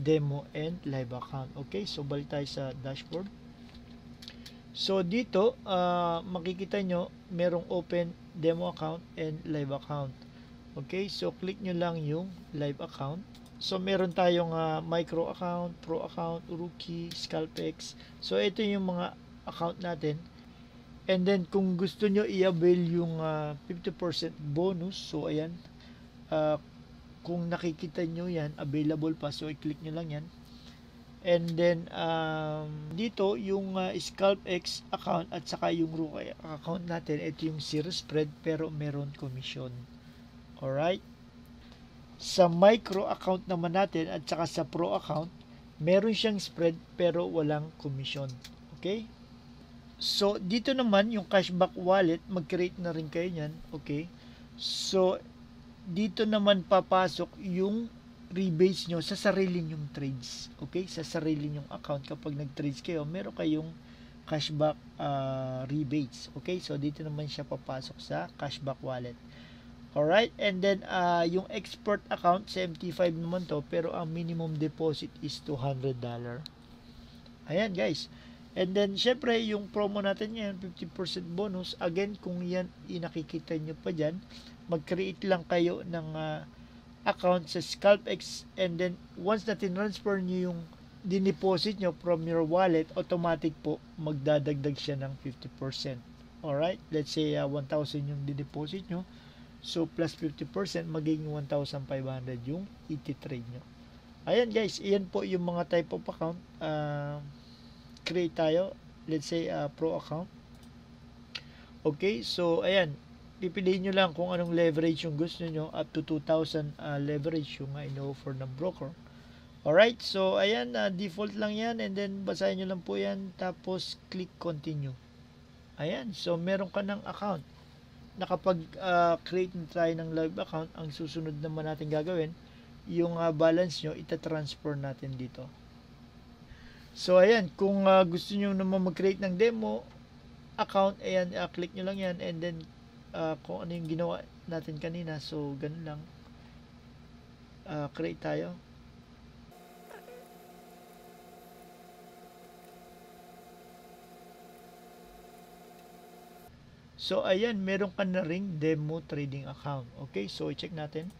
demo and live account. Okay, so balik tayo sa dashboard. So dito, makikita nyo merong open demo account and live account. Okay, so click nyo lang yung live account. So meron tayong micro account, pro account, rookie, scalpex. So ito yung mga account natin. And then kung gusto nyo i-avail yung 50% bonus, so ayan, kung nakikita nyo yan, available pa, so i-click nyo lang yan. And then dito yung scalpex account at saka yung rookie account natin, ito yung zero spread pero meron commission. Alright, sa micro account naman natin at saka sa pro account, meron siyang spread pero walang commission. Okay, so dito naman yung cashback wallet, mag-create na rin kayo nyan. Okay, so dito naman papasok yung rebates nyo sa sarili nyong trades. Okay, sa sarili nyong account. Kapag nag-trades kayo, meron kayong cashback rebates. Okay, so dito naman siya papasok sa cashback wallet. Alright, and then yung export account, 75 naman to, pero ang minimum deposit is $200. Ayan guys. And then syempre yung promo natin yan, 50% bonus. Again, kung yan inakikita nyo pa dyan, mag-create lang kayo ng account sa scalpex, and then once na tinransfer nyo yung dineposit nyo from your wallet, automatic po magdadagdag siya ng 50%. Alright, let's say 1,000 yung dineposit nyo, so plus 50% magiging 1,500 yung iti-trade nyo. Ayan guys, iyan po yung mga type of account. Create tayo, let's say pro account. Okay, so ayan, pipiliin nyo lang kung anong leverage yung gusto nyo. Up to 2,000 leverage yung ino-offer ng broker. Alright, so ayan, default lang yan, and then basahin nyo lang po yan, tapos click continue. Ayan, so meron ka ng account. Nakapag-create na tayo ng live account, ang susunod naman natin gagawin, yung balance nyo, itatransfer natin dito. So ayan, kung gusto nyo naman mag-create ng demo account, ayan, click nyo lang yan, and then kung ano yung ginawa natin kanina, so ganun lang, create tayo. So ayan, meron ka na ring demo trading account. Okay, so i-check natin.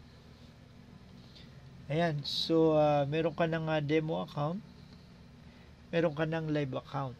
Ayan, so meron ka ng demo account, meron ka ng live account.